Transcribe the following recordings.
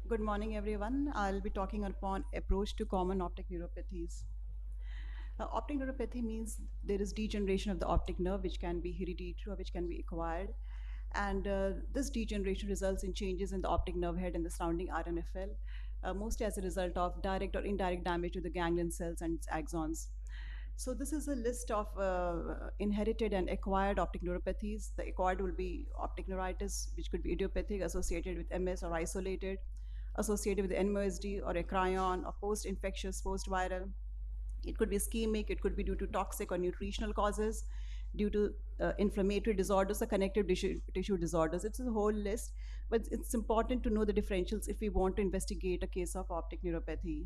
Good morning, everyone. I'll be talking upon approach to common optic neuropathies. Optic neuropathy means there is degeneration of the optic nerve, which can be hereditary or which can be acquired. And this degeneration results in changes in the optic nerve head and the surrounding RNFL, mostly as a result of direct or indirect damage to the ganglion cells and its axons. So this is a list of inherited and acquired optic neuropathies. The acquired will be optic neuritis, which could be idiopathic, associated with MS or isolated, associated with NMOSD or a cryon or post-infectious, post-viral. It could be ischemic, it could be due to toxic or nutritional causes, due to inflammatory disorders or connective tissue disorders. It's a whole list, but it's important to know the differentials if we want to investigate a case of optic neuropathy.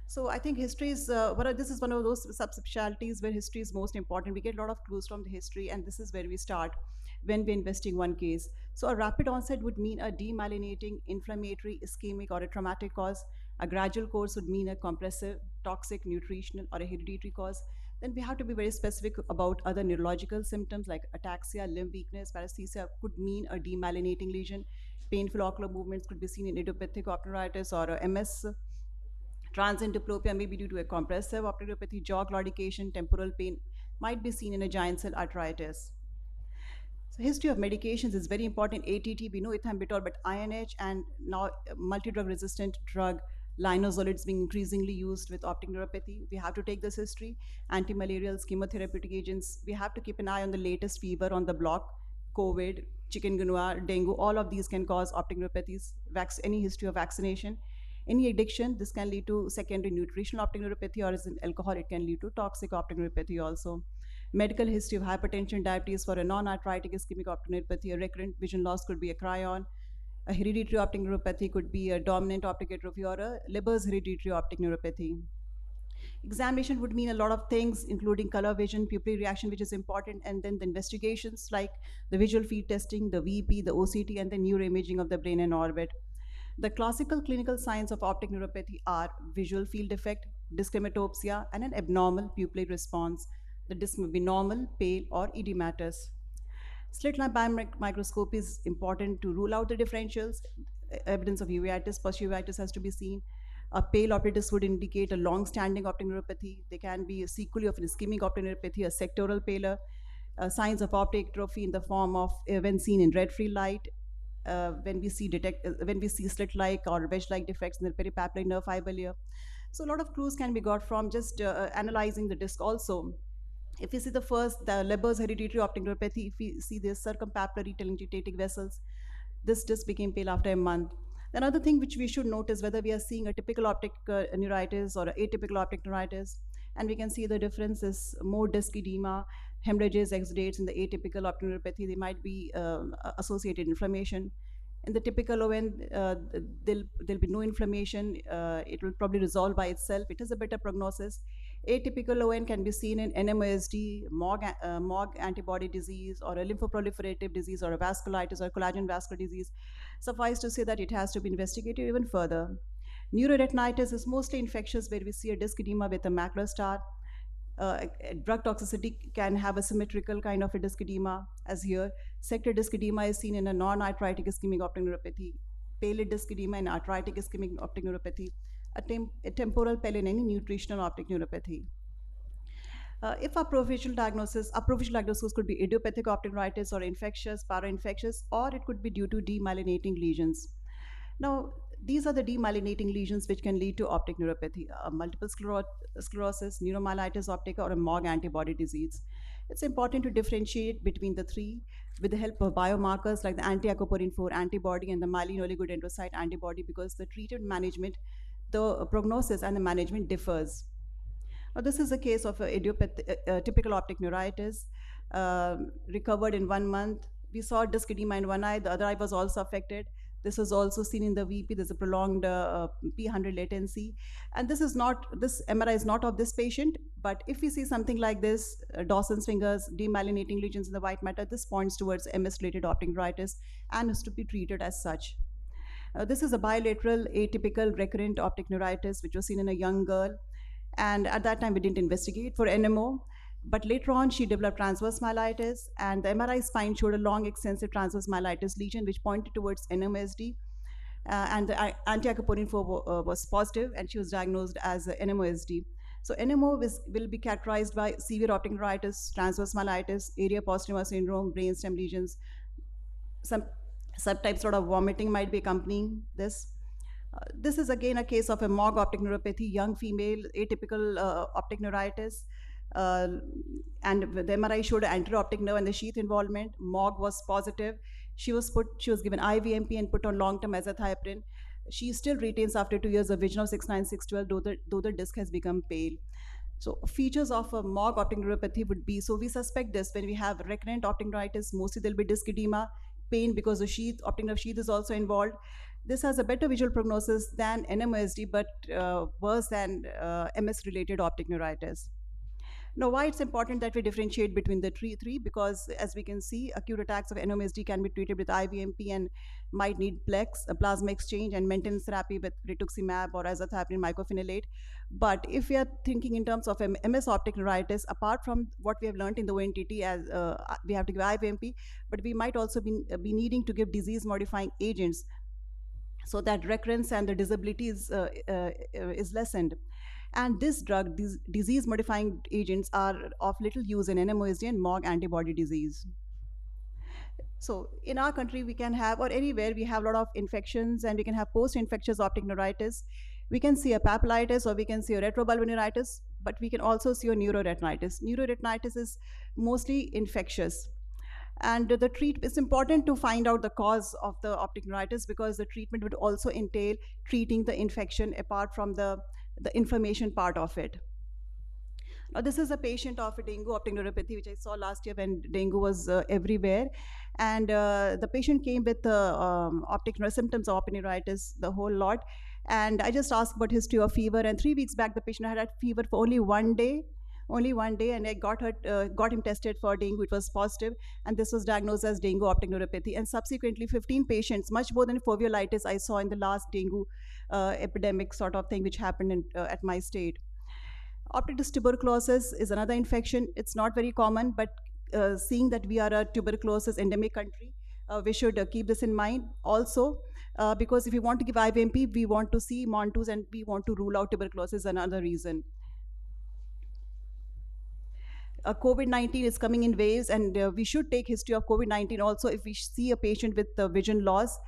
So I think history is this is one of those subspecialties where history is most important. We get a lot of clues from the history, and this is where we start when we're investing one case. So a rapid onset would mean a demyelinating, inflammatory, ischemic, or a traumatic cause. A gradual course would mean a compressive, toxic, nutritional, or a hereditary cause. Then we have to be very specific about other neurological symptoms like ataxia, limb weakness, paresthesia could mean a demyelinating lesion. Painful ocular movements could be seen in idiopathic ocular neuritis or a MS. Transient diplopia may be due to a compressive optic jaw claudication, temporal pain might be seen in a giant cell arteritis. So history of medications is very important. ATT, we know ethambutol, but INH and now multi-drug resistant drug linezolid is being increasingly used with optic neuropathy. We have to take this history. Antimalarials, chemotherapeutic agents. We have to keep an eye on the latest fever on the block, COVID, chikungunya, dengue. All of these can cause optic neuropathies. Any history of vaccination. Any addiction, this can lead to secondary nutritional optic neuropathy, or as in alcohol, it can lead to toxic optic neuropathy also. Medical history of hypertension, diabetes for a non-arthritic ischemic optic neuropathy, a recurrent vision loss could be a cryon, a hereditary optic neuropathy could be a dominant optic atrophy, or a Leber's hereditary optic neuropathy. Examination would mean a lot of things, including color vision, pupillary reaction, which is important, and then the investigations like the visual field testing, the VP, the OCT, and the neuroimaging of the brain and orbit. The classical clinical signs of optic neuropathy are visual field defect, dyschromatopsia, and an abnormal pupillary response. The disc may be normal, pale, or edematous. Slit lamp microscopy is important to rule out the differentials. Evidence of uveitis, post-uveitis has to be seen. A pale optic disc would indicate a long-standing optic neuropathy. They can be a sequelae of an ischemic optic neuropathy, a sectoral pallor, signs of optic atrophy in the form of when seen in red free light, when we see slit-like or wedge-like defects in the peripapillary nerve fiber layer. So a lot of clues can be got from just analyzing the disc also. If you see the Leber's hereditary optic neuropathy, if we see the circumpapillary telangiectatic vessels, this disc became pale after a month. Another thing which we should note is whether we are seeing a typical optic neuritis or atypical optic neuritis. And we can see the difference is more disc edema, hemorrhages, exudates in the atypical optic neuropathy. They might be associated inflammation. In the typical ON, there'll be no inflammation. It will probably resolve by itself. It has a better prognosis. Atypical ON can be seen in NMOSD, MOG antibody disease, or a lymphoproliferative disease, or a vasculitis, or collagen vascular disease. Suffice to say that it has to be investigated even further. Neuroretinitis is mostly infectious, where we see a disc edema with a macular star. Drug toxicity can have a symmetrical kind of a disc edema, as here. Sector disc edema is seen in a non-arthritic ischemic optic neuropathy, pallid disc edema in arthritic ischemic optic neuropathy, a temporal pallor in any nutritional optic neuropathy. If our provisional diagnosis could be idiopathic optic neuritis or infectious, parainfectious, or it could be due to demyelinating lesions. Now, these are the demyelinating lesions which can lead to optic neuropathy, multiple sclerosis, neuromyelitis optica, or a MOG antibody disease. It's important to differentiate between the three with the help of biomarkers like the anti-aquaporin 4 antibody and the myelin oligodendrocyte antibody, because the treatment management, the prognosis and the management differs. Now, this is a case of a typical optic neuritis, recovered in 1 month. We saw disc edema in one eye, the other eye was also affected. This was also seen in the VP. There's a prolonged P100 latency. And this MRI is not of this patient, but if we see something like this, Dawson's fingers, demyelinating lesions in the white matter, this points towards MS-related optic neuritis and is to be treated as such. This is a bilateral atypical recurrent optic neuritis, which was seen in a young girl. And at that time, we didn't investigate for NMO. But later on, she developed transverse myelitis, and the MRI spine showed a long, extensive transverse myelitis lesion, which pointed towards NMSD. and the anti-aquaporin 4 was positive, and she was diagnosed as NMOSD. So NMO will be characterized by severe optic neuritis, transverse myelitis, area postrema syndrome, brainstem lesions. Some subtypes sort of vomiting might be accompanying this. This is again a case of a MOG optic neuropathy, young female, atypical optic neuritis. Uh, and the MRI showed anterior optic nerve and the sheath involvement. MOG was positive. She was given IVMP and put on long-term azathioprine. She still retains after 2 years a vision of 69612, though the disc has become pale. So features of a MOG optic neuropathy would be, so we suspect this when we have recurrent optic neuritis, mostly there'll be disc edema, pain because the optic nerve sheath is also involved. This has a better visual prognosis than NMOSD, but worse than MS-related optic neuritis. Now, why it's important that we differentiate between the three? Because as we can see, acute attacks of NMSD can be treated with IVMP and might need PLEX, a plasma exchange, and maintenance therapy with rituximab or azathioprine mycophenolate. But if we are thinking in terms of MS optic neuritis, apart from what we have learned in the ONTT, as we have to give IVMP, but we might also be needing to give disease-modifying agents so that recurrence and the disability is lessened. And this drug, these disease modifying agents, are of little use in NMOSD and MOG antibody disease. So in our country, we can have, or anywhere, we have a lot of infections, and we can have post-infectious optic neuritis. We can see a papillitis, or we can see a retrobulbar neuritis, but we can also see a neuroretinitis. Neuroretinitis is mostly infectious. And it's important to find out the cause of the optic neuritis, because the treatment would also entail treating the infection apart from the inflammation part of it. Now, this is a patient of a dengue optic neuropathy, which I saw last year when dengue was everywhere. And the patient came with optic symptoms of optic neuritis, the whole lot. And I just asked about history of fever. And 3 weeks back, the patient had fever for only 1 day. Only 1 day, and I got him tested for dengue. It was positive, and this was diagnosed as dengue optic neuropathy. And subsequently, 15 patients, much more than foveolitis I saw in the last dengue epidemic sort of thing, which happened at my state. Optic disc tuberculosis is another infection. It's not very common, but seeing that we are a tuberculosis endemic country, we should keep this in mind. Also, because if we want to give IVMP, we want to see MON2s, and we want to rule out tuberculosis, another reason. COVID-19 is coming in waves, and we should take history of COVID-19 also if we see a patient with vision loss.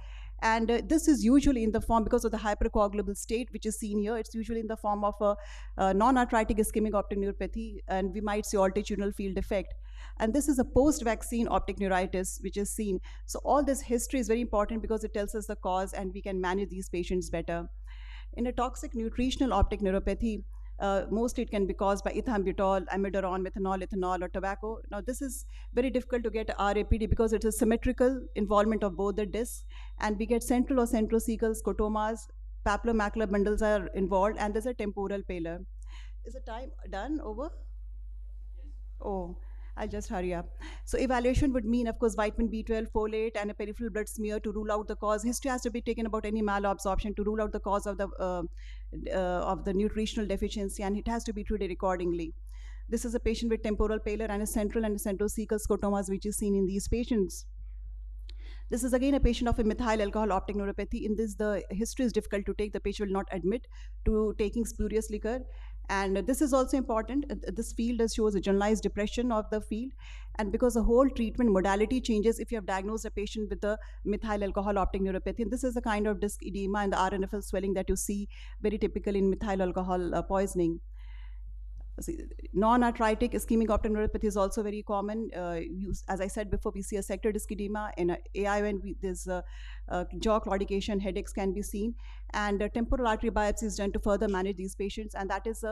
And this is usually in the form, because of the hypercoagulable state which is seen here, it's usually in the form of a non-arthritic ischemic optic neuropathy, and we might see altitudinal field effect. And this is a post-vaccine optic neuritis which is seen. So all this history is very important because it tells us the cause, and we can manage these patients better. In a toxic nutritional optic neuropathy, mostly it can be caused by ethambutol, amiodarone, methanol, ethanol, or tobacco. Now, this is very difficult to get RAPD because it's a symmetrical involvement of both the discs, and we get central or centrocecal scotomas, papillomacular bundles are involved, and there's a temporal pallor. Is the time done? Over? Oh, I'll just hurry up. So evaluation would mean, of course, vitamin B12, folate, and a peripheral blood smear to rule out the cause. History has to be taken about any malabsorption to rule out the cause of the nutritional deficiency, and it has to be treated accordingly. This is a patient with temporal pallor and a central and centrocecal scotomas, which is seen in these patients. This is again a patient of a methyl alcohol optic neuropathy. In this, the history is difficult to take. The patient will not admit to taking spurious liquor. And this is also important. This field shows a generalized depression of the field. And because the whole treatment modality changes if you have diagnosed a patient with a methyl alcohol optic neuropathy. And this is a kind of disc edema and the RNFL swelling that you see very typical in methyl alcohol poisoning. Non-arthritic ischemic optic neuropathy is also very common. As I said before, we see a sector disc edema. In AION, there's jaw claudication, headaches can be seen, and temporal artery biopsy is done to further manage these patients. And that is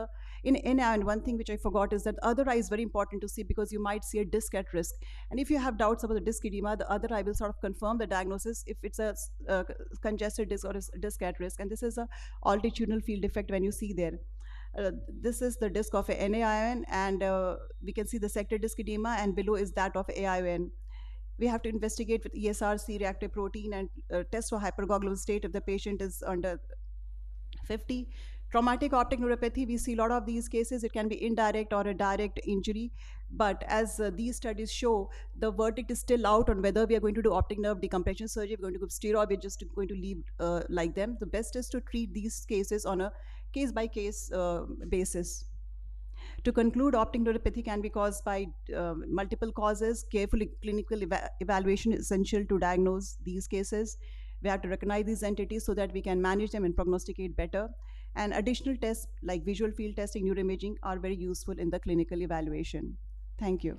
in AION, one thing which I forgot is that the other eye is very important to see, because you might see a disc at risk. And if you have doubts about the disc edema, the other eye will sort of confirm the diagnosis if it's a congested disc or a disc at risk. And this is a altitudinal field effect when you see there. This is the disc of a NAION, and we can see the sector disc edema, and below is that of AION. We have to investigate with ESR, C-reactive protein, and test for hypercoagulable state if the patient is under 50. Traumatic optic neuropathy, we see a lot of these cases. It can be indirect or a direct injury. But as these studies show, the verdict is still out on whether we are going to do optic nerve decompression surgery, we're going to give steroid, we're just going to leave like them. The best is to treat these cases on a case-by-case basis. To conclude, optic neuropathy can be caused by multiple causes. Careful clinical evaluation is essential to diagnose these cases. We have to recognize these entities so that we can manage them and prognosticate better. And additional tests like visual field testing, neuroimaging are very useful in the clinical evaluation. Thank you.